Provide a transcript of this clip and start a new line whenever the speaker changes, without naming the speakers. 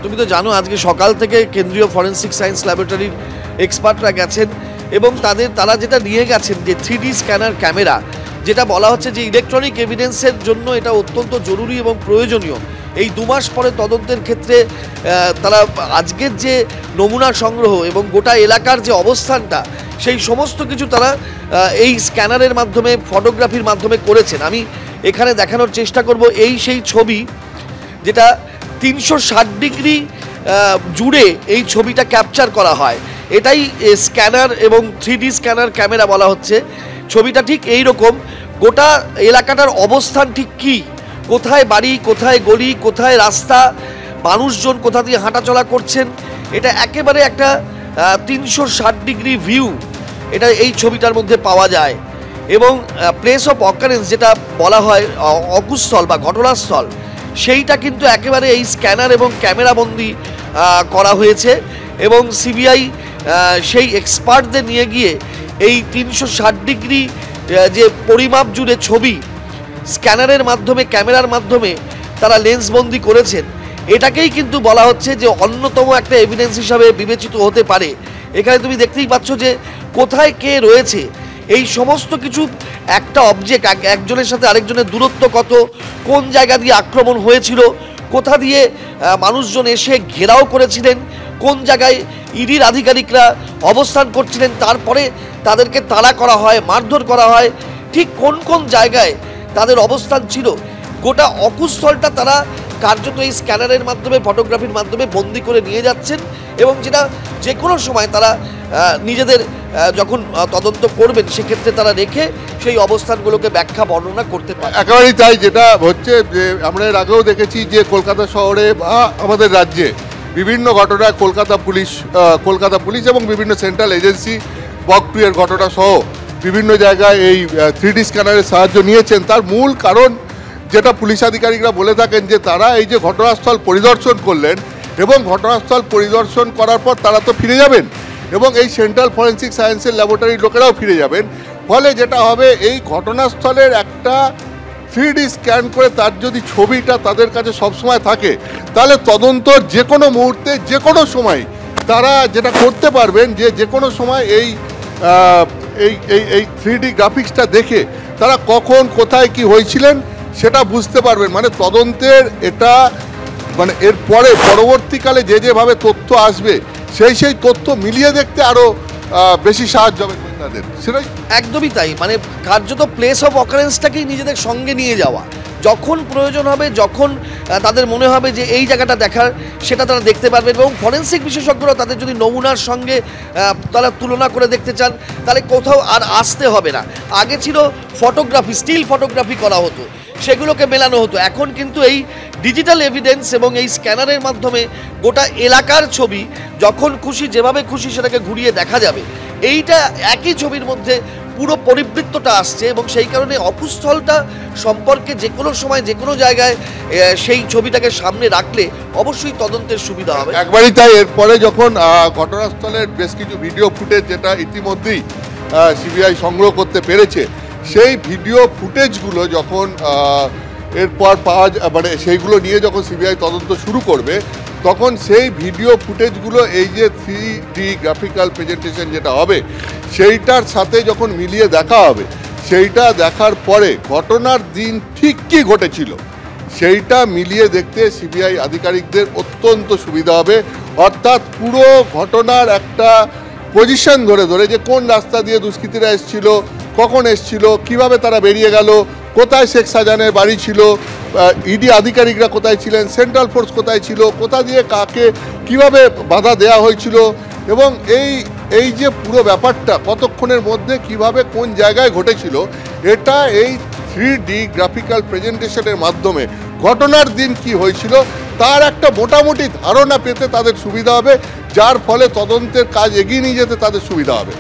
তুমি তো জানো আজকে সকাল থেকে কেন্দ্রীয় ফরেন্সিক সায়েন্স ল্যাবরেটরির এক্সপার্টরা গেছেন এবং তারা যেটা নিয়ে গেছেন যে 3D স্ক্যানার ক্যামেরা, যেটা বলা হচ্ছে যে ইলেকট্রনিক এভিডেন্সের জন্য এটা অত্যন্ত জরুরি এবং প্রয়োজনীয়। এই 2 মাস পরে তদন্তের ক্ষেত্রে তারা আজকের যে নমুনা সংগ্রহ এবং গোটা এলাকার যে অবস্থানটা, সেই সমস্ত কিছু তারা এই স্ক্যানারের মাধ্যমে, ফটোগ্রাফির মাধ্যমে করেছেন। আমি এখানে দেখানোর চেষ্টা করব এই সেই ছবি যেটা 360 ডিগ্রি জুড়ে এই ছবিটা ক্যাপচার করা হয়। এটাই স্ক্যানার এবং 3D স্ক্যানার ক্যামেরা বলা হচ্ছে। ছবিটা ঠিক এই রকম, গোটা এলাকাটার অবস্থান ঠিক কী, কোথায় বাড়ি, কোথায় গলি, কোথায় রাস্তা, মানুষজন কোথা দিয়ে হাঁটাচলা করছেন, এটা একেবারে একটা 360 ডিগ্রি ভিউ এটা এই ছবিটার মধ্যে পাওয়া যায়। এবং প্লেস অফ অকারেন্স যেটা বলা হয় অকুস্থল বা ঘটনাস্থল, সেইটা কিন্তু একেবারে এই স্ক্যানার এবং ক্যামেরাবন্দি করা হয়েছে। এবং সিবিআই সেই এক্সপার্টদের নিয়ে গিয়ে এই 360 ডিগ্রি যে পরিমাপ জুড়ে ছবি স্ক্যানারের মাধ্যমে, ক্যামেরার মাধ্যমে তারা লেন্সবন্দি করেছেন, এটাকেই কিন্তু বলা হচ্ছে যে অন্যতম একটা এভিডেন্স হিসাবে বিবেচিত হতে পারে। এখানে তুমি দেখতেই পাচ্ছ যে কোথায় কে রয়েছে, এই সমস্ত কিছু একটা অবজেক্ট, একজনের সাথে আরেকজনের দূরত্ব কত, কোন জায়গা দিয়ে আক্রমণ হয়েছিল, কোথা দিয়ে মানুষজন এসে ঘেরাও করেছিলেন, কোন জায়গায় ইডির আধিকারিকরা অবস্থান করছিলেন, তারপরে তাদেরকে তাড়া করা হয়, মারধর করা হয়, ঠিক কোন কোন জায়গায় তাদের অবস্থান ছিল, গোটা অকুস্থলটা তারা কার্যত এই স্ক্যানারের মাধ্যমে, ফটোগ্রাফির মাধ্যমে বন্দি করে নিয়ে যাচ্ছেন। এবং যেটা যে কোনো সময় তারা নিজেদের যখন তদন্ত করবেন সেক্ষেত্রে তারা রেখে সেই অবস্থানগুলোকে ব্যাখ্যা বর্ণনা করতে পারে।
একেবারেই তাই। যেটা হচ্ছে যে আমরা এর আগেও দেখেছি যে কলকাতা শহরে বা আমাদের রাজ্যে বিভিন্ন ঘটনায় কলকাতা পুলিশ এবং বিভিন্ন সেন্ট্রাল এজেন্সি বকটুয়ের ঘটনা সহ বিভিন্ন জায়গায় এই 3D স্ক্যানারের সাহায্য নিয়েছেন। তার মূল কারণ যেটা পুলিশ আধিকারিকরা বলে থাকেন যে তারা এই যে ঘটনাস্থল পরিদর্শন করলেন এবং ঘটনাস্থল পরিদর্শন করার পর তারা তো ফিরে যাবেন এবং এই সেন্ট্রাল ফরেন্সিক সায়েন্সের ল্যাবরেটরির লোকেরাও ফিরে যাবেন। ফলে যেটা হবে, এই ঘটনাস্থলের একটা 3D স্ক্যান করে তার যদি ছবিটা তাদের কাছে সবসময় থাকে, তাহলে তদন্তর যে কোনো মুহূর্তে, যে কোনো সময় তারা যেটা করতে পারবেন যে কোনো সময় এই 3D গ্রাফিক্সটা দেখে তারা কখন কোথায় কি হয়েছিলেন সেটা বুঝতে পারবেন। মানে তদন্তের এটা মানে এর পরবর্তীকালে যেভাবে তথ্য আসবে সেই তথ্য মিলিয়ে দেখতে আরও বেশি সাহায্য হবে তাদের। সেটাই
একদমই তাই। মানে কার্যত প্লেস অফ অকারেন্সটাকেই নিজেদের সঙ্গে নিয়ে যাওয়া, যখন প্রয়োজন হবে, যখন তাদের মনে হবে যে এই জায়গাটা দেখার, সেটা তারা দেখতে পারবেন। এবং ফরেন্সিক বিশেষজ্ঞরা তাদের যদি নমুনার সঙ্গে তারা তুলনা করে দেখতে চান, তাহলে কোথাও আর আসতে হবে না। আগে ছিল ফটোগ্রাফি, স্টিল ফটোগ্রাফি করা হতো, সেগুলোকে মেলানো হতো। এখন কিন্তু এই ডিজিটাল এভিডেন্স এবং এই স্ক্যানারের মাধ্যমে গোটা এলাকার ছবি যখন খুশি, যেভাবে খুশি সেটাকে ঘুরিয়ে দেখা যাবে। এইটা একই ছবির মধ্যে পুরো পরিবৃত্তটা আসছে এবং সেই কারণে অকুস্থলটা সম্পর্কে যে কোনো সময়, যে কোনো জায়গায় সেই ছবিটাকে সামনে রাখলে অবশ্যই তদন্তের সুবিধা হবে।
একবারই তাই। এরপরে যখন ঘটনাস্থলের বেশ কিছু ভিডিও ফুটেজ, যেটা ইতিমধ্যেই সিবিআই সংগ্রহ করতে পেরেছে, সেই ভিডিও ফুটেজগুলো যখন এরপর মানে সেইগুলো নিয়ে যখন সিবিআই তদন্ত শুরু করবে, তখন সেই ভিডিও ফুটেজগুলো এই যে 3D গ্রাফিক্যাল প্রেজেন্টেশন যেটা হবে সেইটার সাথে যখন মিলিয়ে দেখা হবে, সেইটা দেখার পরে ঘটনার দিন ঠিক কী ঘটেছিল সেইটা মিলিয়ে দেখতে সিবিআই আধিকারিকদের অত্যন্ত সুবিধা হবে। অর্থাৎ পুরো ঘটনার একটা পজিশন ধরে যে কোন রাস্তা দিয়ে দুষ্কৃতীরা এসেছিল, কখন এসেছিল, কিভাবে তারা বেরিয়ে গেল, কোথায় শেখ শাহজাহানের বাড়ি ছিল, ইডি আধিকারিকরা কোথায় ছিলেন, সেন্ট্রাল ফোর্স কোথায় ছিল, কোথা দিয়ে কাকে কিভাবে বাধা দেওয়া হয়েছিল, এবং এই যে পুরো ব্যাপারটা কতক্ষণের মধ্যে কিভাবে কোন জায়গায় ঘটেছিল, এটা এই 3D গ্রাফিক্যাল প্রেজেন্টেশনের মাধ্যমে ঘটনার দিন কি হয়েছিল তার একটা মোটামুটি ধারণা পেতে তাদের সুবিধা হবে, যার ফলে তদন্তের কাজ এগিয়ে নিয়ে যেতে তাদের সুবিধা হবে।